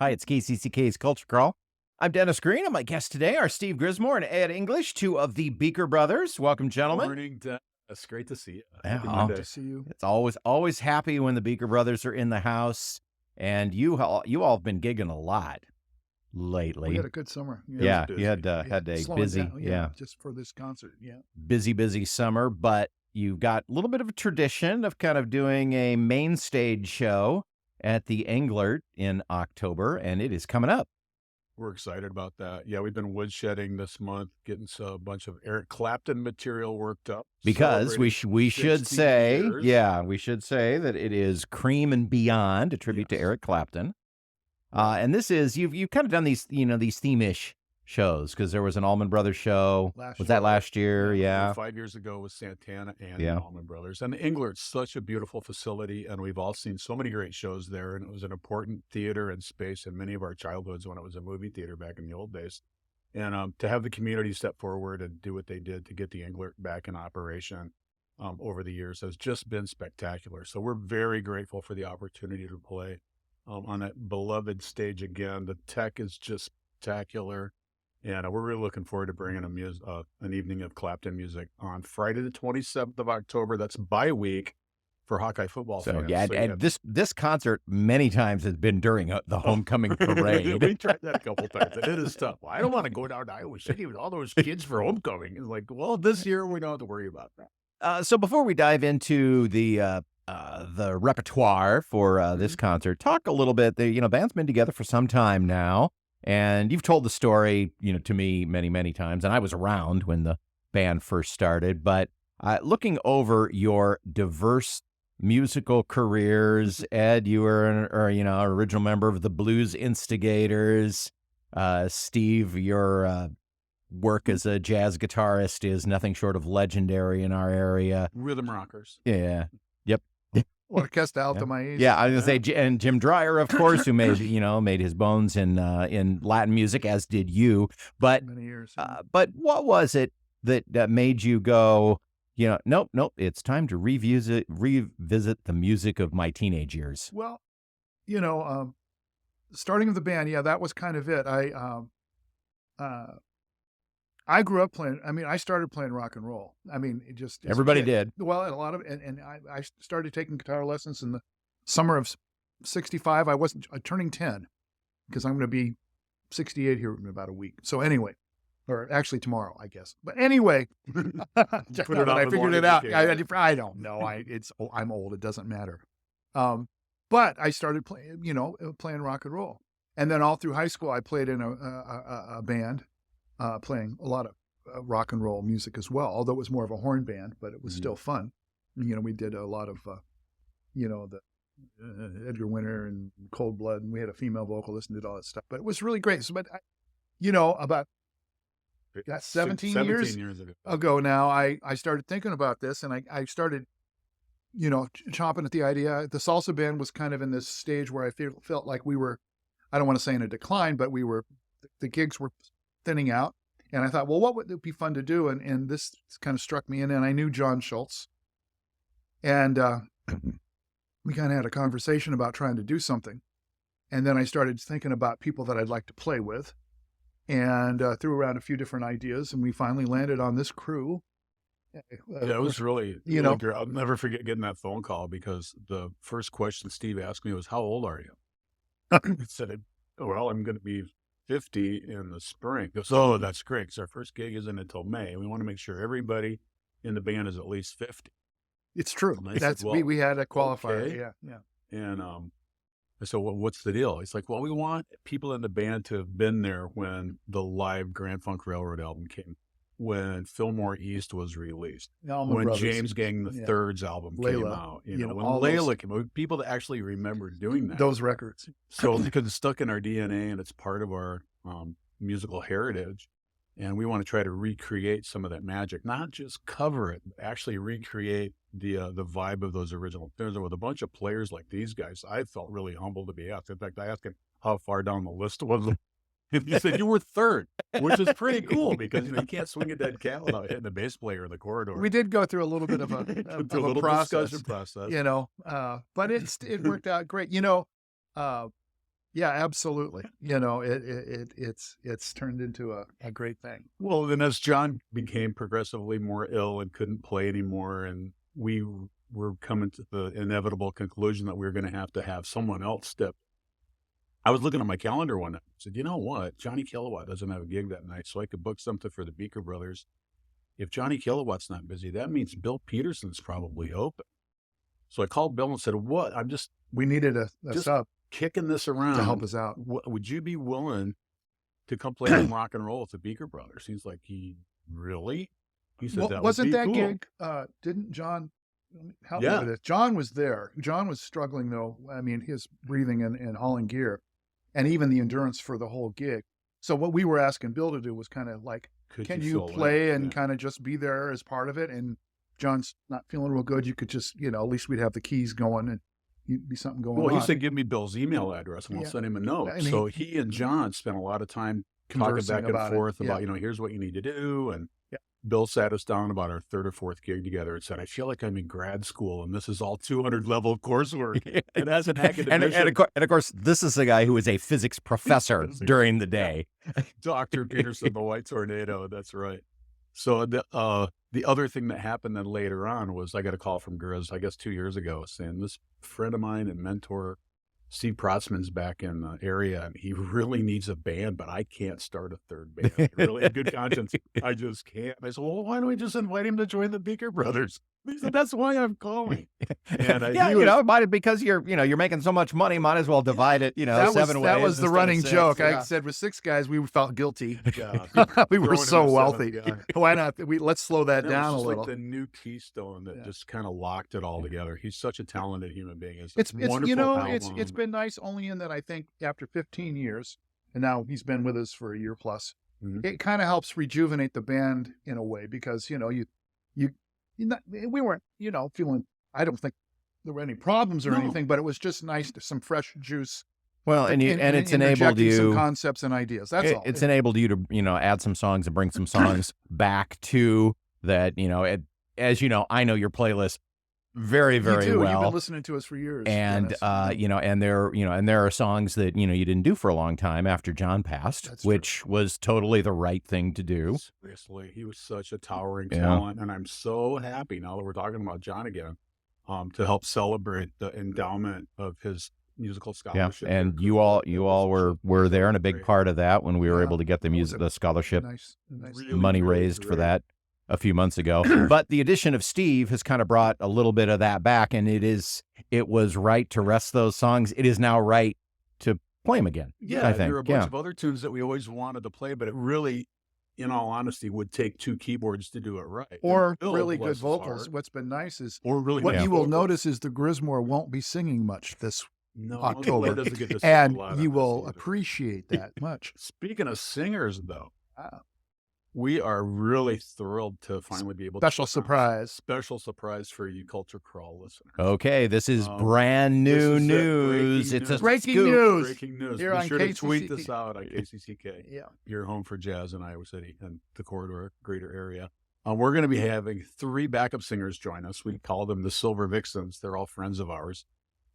Hi, it's KCCK's Culture Crawl. I'm Dennis Green, and my guests today are Steve Grismore and Ed English, two of the Beaker Brothers. Welcome, gentlemen. Morning, Dennis. Great to see you. Yeah, Happy oh, Monday. to see you. It's always happy when the Beaker Brothers are in the house, and you all have been gigging a lot lately. We had a good summer. Yeah, busy. you had a Slowing busy, down, just for this concert. Yeah. busy summer, but you've got a little bit of a tradition of kind of doing a main stage show at the Englert in October, and it is coming up. We're excited about that. Yeah, we've been woodshedding this month, getting a bunch of Eric Clapton material worked up. Because we should 60 say, years. we should say that it is Cream and Beyond, a tribute to Eric Clapton. And this is, you've kind of done these, these theme-ish shows, because there was an Allman Brothers show. Was that last year? Yeah. 5 years ago with Santana and Yeah. the Allman Brothers. And the Englert's such a beautiful facility, and we've all seen so many great shows there, and it was an important theater and space in many of our childhoods when it was a movie theater back in the old days. And to have the community step forward and do what they did to get the Englert back in operation over the years has just been spectacular. So we're very grateful for the opportunity to play on that beloved stage again. The tech is just spectacular. And we're really looking forward to bringing an evening of Clapton music on Friday the 27th of October. That's bye week for Hawkeye football So, fans. and this concert many times has been during the homecoming parade. We tried that a couple times, and it is tough. Well, I don't want to go down to Iowa City with all those kids for homecoming. It's like, well, this year we don't have to worry about that. So before we dive into the repertoire for this concert, talk a little bit. The band's been together for some time now, and you've told the story, to me many times, and I was around when the band first started. But looking over your diverse musical careers, Ed, you were an original member of the Blues Instigators. Steve, your work as a jazz guitarist is nothing short of legendary in our area. Rhythm rockers. Yeah. Yep. Orquesta Alta Maestra. Yeah, I was gonna say, and Jim Dreyer, of course, who made his bones in Latin music, as did you. But Many years. but what was it that made you go, nope, it's time to revisit the music of my teenage years? Well, starting with the band, that was kind of it. I grew up playing. I mean, I started playing rock and roll. I mean, it just as a Everybody kid. did. Well, and a lot of, and I started taking guitar lessons in the summer of '65. I wasn't turning 10 because I'm going to be 68 here in about a week. So anyway, or actually tomorrow, I guess. But anyway, I figured it out. I don't know. I'm old. It doesn't matter. But I started playing rock and roll, and then all through high school, I played in a band. Playing a lot of rock and roll music as well, although it was more of a horn band, but it was still fun. We did a lot of, the Edgar Winter and Cold Blood, and we had a female vocalist and did all that stuff. But it was really great. So, but about 17 years ago now, I started thinking about this, and I started, chomping at the idea. The salsa band was kind of in this stage where I felt like we were, I don't want to say in a decline, but the gigs were thinning out. And I thought, well, what would it be fun to do? And this kind of struck me in, and I knew John Schultz. And we kind of had a conversation about trying to do something. And then I started thinking about people that I'd like to play with, and threw around a few different ideas, and we finally landed on this crew. It was really, great. I'll never forget getting that phone call, because the first question Steve asked me was, how old are you? I said, well, I'm going to be 50 in the spring. He goes, oh, that's great, because our first gig isn't until May. We want to make sure everybody in the band is at least 50. It's true. Said, well, we had a qualifier. okay. Yeah. And I said, well, what's the deal? He's like, well, we want people in the band to have been there when the live Grand Funk Railroad album came, when Fillmore East was released, when Brothers. James Gang the Third's album came out, when Layla came out, people that actually remember doing that. Those records. So because it's stuck in our DNA and it's part of our musical heritage, and we want to try to recreate some of that magic, not just cover it, but actually recreate the vibe of those original tunes. And with a bunch of players like these guys, I felt really humbled to be asked. In fact, I asked him how far down the list was. He said, you were third, which is pretty cool, because you can't swing a dead cat without hitting the bass player in the corridor. We did go through a little bit of a discussion process, but it worked out great. Yeah, absolutely. It's turned into a great thing. Well, then as John became progressively more ill and couldn't play anymore, and we were coming to the inevitable conclusion that we were going to have someone else step. I was looking at my calendar one night. I said, you know what? Johnny Kilowatt doesn't have a gig that night, so I could book something for the Beaker Brothers. If Johnny Kilowatt's not busy, that means Bill Peterson's probably open. So I called Bill and said, what? We needed a sub kicking this around to help us out. Would you be willing to come play some rock and roll with the Beaker Brothers? He's like, really? He said, that wasn't would be that cool. gig? Didn't John help me with it? John was there. John was struggling though. I mean, his breathing and hauling gear, and even the endurance for the whole gig. So what we were asking Bill to do was kind of like, can you play and kind of just be there as part of it? And John's not feeling real good. You could just, at least we'd have the keys going and you'd be something going on. Well, he said, give me Bill's email address and we'll send him a note. And so he and John spent a lot of time talking back and forth about, here's what you need to do. And Bill sat us down about our third or fourth gig together and said, I feel like I'm in grad school and this is all 200 level coursework. And as an academic. And of course, this is a guy who is a physics professor during the day. Dr. Peterson, the White Tornado. That's right. So the other thing that happened then later on was I got a call from Grizz, I guess 2 years ago, saying this friend of mine and mentor, Steve Protzman's back in the area, and he really needs a band, but I can't start a third band. Really, in good conscience, I just can't. I said, well, why don't we just invite him to join the Beaker Brothers? He said, that's why I'm calling. And because you're making so much money, might as well divide it, 7 ways. That was the running joke. Yeah. I said with 6 guys, we felt guilty. Yeah. We were so wealthy. Why not? Let's slow that down a little. Like the new keystone that just kind of locked it all together. He's such a talented human being. It's been nice only in that I think after 15 years, and now he's been with us for a year plus, it kind of helps rejuvenate the band in a way because, we weren't, feeling, I don't think there were any problems or anything, but it was just nice to some fresh juice. Well, and it's enabled you some concepts and ideas. That's all. It's enabled you to, add some songs and bring some songs back to that, as you know, I know your playlist very, very well. You've been listening to us for years. And, and there are songs that, you didn't do for a long time after John passed, which was totally the right thing to do. Seriously, he was such a towering talent. And I'm so happy now that we're talking about John again, to help celebrate the endowment of his musical scholarship. Yeah, and you all were there and a big part of that when we were able to get the scholarship money raised for that a few months ago. But the addition of Steve has kind of brought a little bit of that back, and it was right to rest those songs. It is now right to play them again. Yeah, I think. There are a bunch of other tunes that we always wanted to play, but it really, in all honesty, would take 2 keyboards to do it right. Or really good vocals. What's been nice is what you will notice is the Grismore won't be singing much this October, and you will appreciate that much. Speaking of singers, though, we are really thrilled to finally be able to special surprise for you Culture Crawl listeners. Okay, this is brand new news. It's breaking news. Breaking news. Here Be sure KCCK. to tweet this out on KCCK. Yeah, your home for jazz in Iowa City and the corridor greater area. We're going to be having 3 backup singers join us. We call them the Silver Vixens. They're all friends of ours.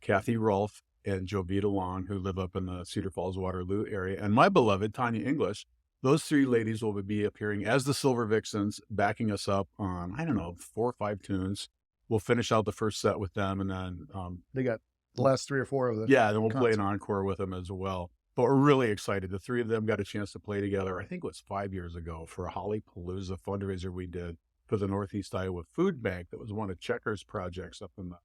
Kathy Rolfe and Jovita Long, who live up in the Cedar Falls, Waterloo area, and my beloved Tanya English. Those 3 ladies will be appearing as the Silver Vixens, backing us up on, 4 or 5 tunes. We'll finish out the first set with them, and then they got the last 3 or 4 of them. Yeah, then we'll play an encore with them as well. But we're really excited. The 3 of them got a chance to play together, I think it was 5 years ago, for a Hollypalooza fundraiser we did for the Northeast Iowa Food Bank. That was one of Checker's projects up in the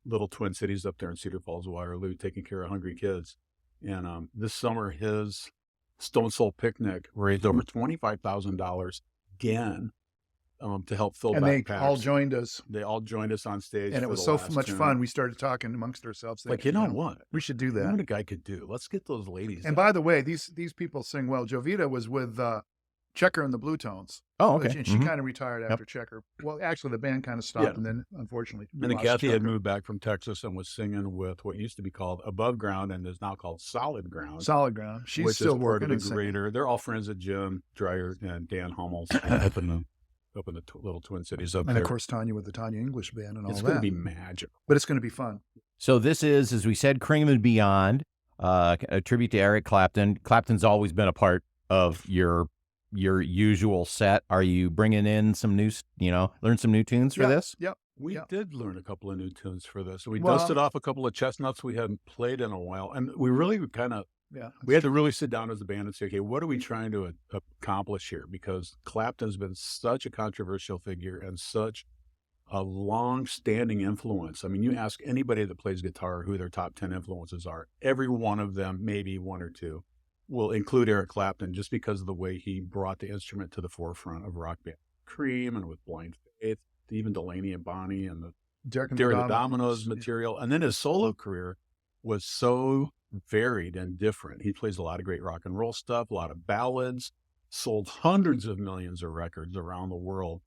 little Twin Cities up there in Cedar Falls, Waterloo, taking care of hungry kids. And this summer, his Stone Soul Picnic raised over $25,000 again to help fill backpacks. And they all joined us. They all joined us on stage. And it was so much fun. We started talking amongst ourselves. Like, you know what? We should do that. You know what a guy could do? Let's get those ladies. And by the way, these people sing well. Jovita was with Checker and the Blue Tones. Oh, okay. And she kind of retired after Checker. Well, actually, the band kind of stopped, and then, unfortunately, and then Kathy had moved back from Texas and was singing with what used to be called Above Ground and is now called Solid Ground. Solid Ground. She's still working and singing. They're all friends of Jim Dreyer and Dan Hummels up in the little Twin Cities up there. And, of course, Tanya with the Tanya English Band and all that. It's going to be magical. But it's going to be fun. So this is, as we said, Cream and Beyond. a tribute to Eric Clapton. Clapton's always been a part of your usual set. Are you bringing in some new, learn some new tunes for this? Yep. We did learn a couple of new tunes for this. We Well- dusted off a couple of chestnuts we hadn't played in a while, and we really kind of Yeah. we had to really sit down as a band and say, okay, what are we trying to accomplish here? Because Clapton's been such a controversial figure and such a long-standing influence. I mean, you ask anybody that plays guitar who their top 10 influences are, every one of them, maybe one or two, will include Eric Clapton just because of the way he brought the instrument to the forefront of rock band. Cream and with Blind Faith, even Delaney and Bonnie and the Derek and Derek the the Dominoes material. And then his solo career was so varied and different. He plays a lot of great rock and roll stuff, a lot of ballads, sold hundreds of millions of records around the world.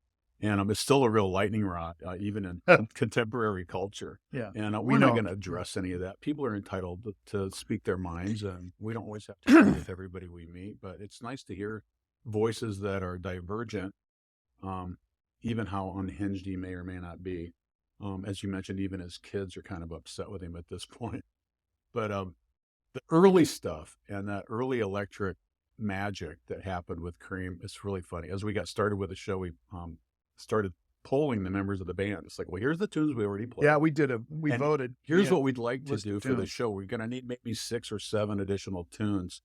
And it's still a real lightning rod, even in contemporary culture. Yeah. And We we're not know. going to address any of that. People are entitled to speak their minds, and we don't always have to agree with everybody we meet. But it's nice to hear voices that are divergent, even how unhinged he may or may not be. As you mentioned, even his kids are kind of upset with him at this point. But the early stuff and that early electric magic that happened with Cream, it's really funny. As we got started with the show, we started polling the members of the band. It's like, well, here's the tunes we already played. Yeah, we And voted. Here's Yeah. what we'd like to list do of for the tunes. show. We're going to need maybe 6 or 7 additional tunes.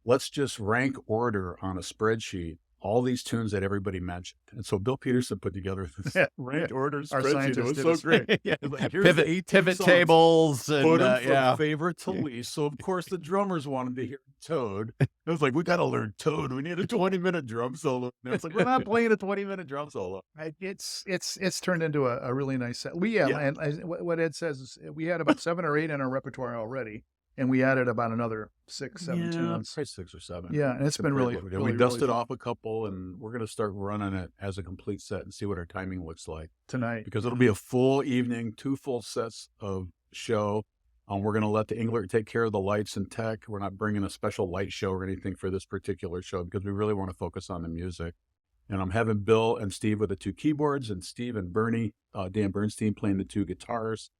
Let's just rank order on a spreadsheet all these tunes that everybody mentioned. And so Bill Peterson put together this ranked order Our spreadsheet. scientist It was did so a- great. Yeah. Like, here's the 18 Pivot songs. tables and Put 'em from favorite to Yeah. least. So of course the drummers wanted to hear Toad. It was like, we got to learn Toad. We need a 20-minute drum solo. And it's like, we're not playing a 20-minute drum solo. It's turned into a really nice set. Yeah. And what Ed says is we had about 7 or 8 in our repertoire already, and we added about another 6, 7 tunes. Probably 6 or 7. Yeah, and it's been really, We really, dusted really off a couple, and we're going to start running it as a complete set and see what our timing looks like. tonight. Because it'll be a full evening, 2 full sets of show. We're going to let the Englert take care of the lights and tech. We're not bringing a special light show or anything for this particular show because we really want to focus on the music. And I'm having Bill and Steve with the 2 keyboards, and Steve and Bernie, Dan Bernstein, playing the 2 guitars.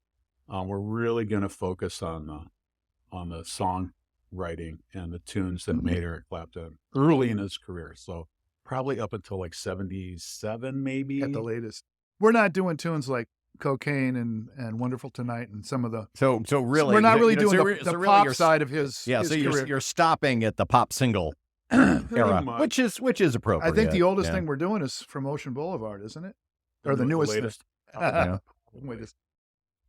We're really going to focus on the songwriting and the tunes that made Eric Clapton early in his career. So probably up until like 77, maybe. At the latest. We're not doing tunes like Cocaine and Wonderful Tonight and some of the. So really, we're not really you know, doing so the, re- so the really pop you're- side of his. Yeah, his so career. you're stopping at the pop single era, much. which is appropriate. I think the oldest yeah. thing we're doing is from Ocean Boulevard, isn't it? Or the The newest. latest. Yeah.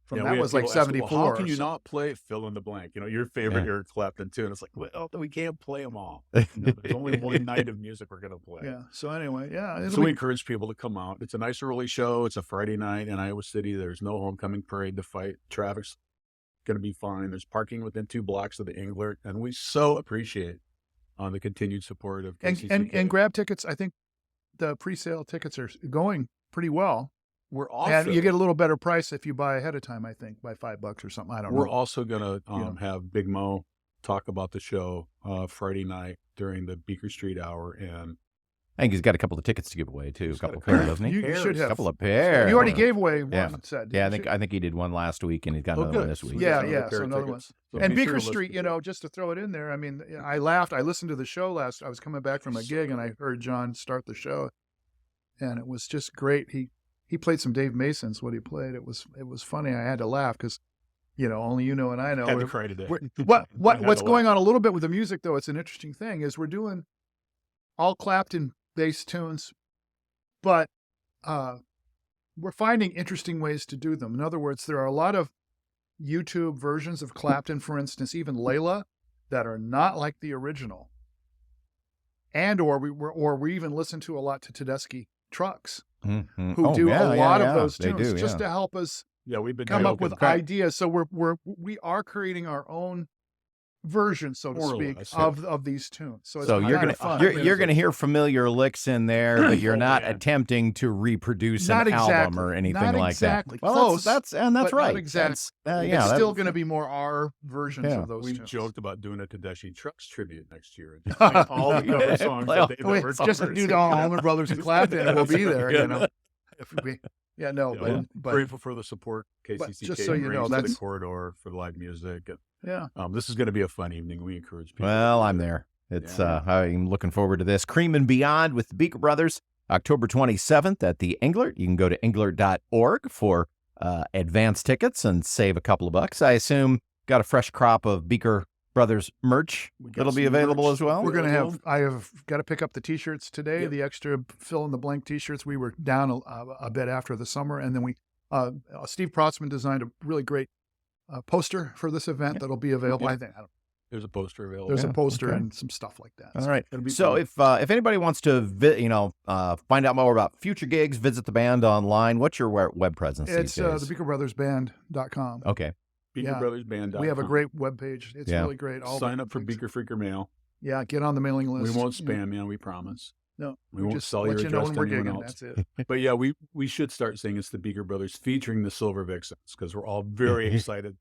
From Yeah, that we had was like people ask, 74. well, how can you not play fill in the blank? You know, your favorite Yeah. Eric Clapton tune. It's like, well, we can't play them all. You know, there's only one night of music we're going to play. Yeah. So anyway, yeah. So It'll we be, encourage people to come out. It's a nice early show. It's a Friday night in Iowa City. There's no homecoming parade to fight. Traffic's going to be fine. There's parking within 2 blocks of the Englert. And we so appreciate the continued support of KCCK. and grab tickets. I think the pre-sale tickets are going pretty well. We're also, And you get a little better price if you buy ahead of time, I think, by $5 or something. I don't we're know. also going to Yeah. have Big Mo talk about the show Friday night during the Beaker Street Hour. And I think he's got a couple of tickets to give away too. A He's got couple a of pairs, couple. doesn't he? You should A have. couple of pairs. You already gave away one, Yeah. said. Yeah, didn't I think he did one last week, and he's got Oh, another one good. this week. So Yeah, there's yeah, another pair so of another tickets. So And be sure Beaker to listen Street, to that. just to throw it in there. I mean, I laughed. I listened to the show I was coming back from a gig, and I heard John start the show, and it was just great. He played some Dave Mason's. What he played, it was funny. I had to laugh because, only you know and I know. Had to cry today. What's going on a little bit with the music though? It's an interesting thing is we're doing all Clapton based tunes, but we're finding interesting ways to do them. In other words, there are a lot of YouTube versions of Clapton, for instance, even Layla, that are not like the original. And or we even listen to a lot to Tedeschi Trucks, Mhm. who Oh, do yeah, a yeah, lot yeah. of those They tunes do, just yeah. to help us Yeah, we've been come up joking. with ideas. So we are creating our own version, so to More or speak, less, yeah. of these tunes. So it's So you're kind gonna of fun. you're gonna hear familiar licks in there, but you're Oh, not man. attempting to reproduce Not an album exactly. or anything Not like exactly. that. Well, Close, that's but not right. exact- That's, It's that- still going to be more our versions Yeah. of those We tunes. joked about doing a Tedeschi Trucks tribute next year. And just playing all the cover songs Play all that they the never Just to do the Allman Brothers and Clapton, and we'll be there. Yeah. Yeah, no, You know, but grateful for the support KCCK just so you know, brings to the that's- corridor for live music. yeah. This is going to be a fun evening. We encourage people. Well, to I'm do it. there. It's Yeah. I'm looking forward to this. Cream and Beyond with the Beaker Brothers, October 27th at the Englert. You can go to englert.org for advance tickets and save a couple of bucks. I assume got a fresh crop of Beaker Brothers merch We got that'll be some available merch as well. We're going to available. I have got to pick up the T-shirts today, Yep. the extra fill-in-the-blank T-shirts. We were down a bit after the summer, and then Steve Protzman designed a really great poster for this event that'll be available. Yeah. I think There's a poster available. there's Yeah, a poster okay. and some stuff like that. All right. It'll be So fun. if anybody wants to find out more about future gigs, visit the band online. What's your web presence It's these days? the BeakerBrothersBand.com. Okay. BeakerBrothersBand.com. We have a great webpage. It's Yeah. really great. All Sign the up for things. Beaker Freaker Mail. Yeah, get on the mailing We list. won't You know, spam you, we promise. No, We won't just sell let your you know address when to we're anyone gigging. else. That's it. But yeah, we should start saying it's the Beaker Brothers featuring the Silver Vixens because we're all very excited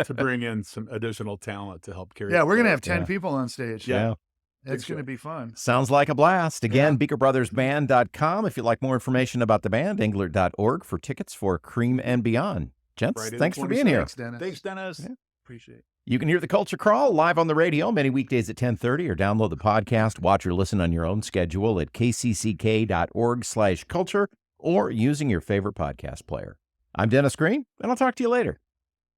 to bring in some additional talent to help carry. Yeah, it we're gonna forward. have 10 Yeah. people on stage. Yeah. It's Big gonna show. be fun. Sounds like a blast. Again, Yeah. BeakerBrothersBand.com. If you'd like more information about the band, Englert.org for tickets for Cream and Beyond. Gents, Friday the thanks for being here. Thanks, Dennis. Thanks, Dennis. Yeah. Appreciate it. You can hear the Culture Crawl live on the radio many weekdays at 10:30 or download the podcast, watch or listen on your own schedule at kcck.org/culture or using your favorite podcast player. I'm Dennis Green, and I'll talk to you later.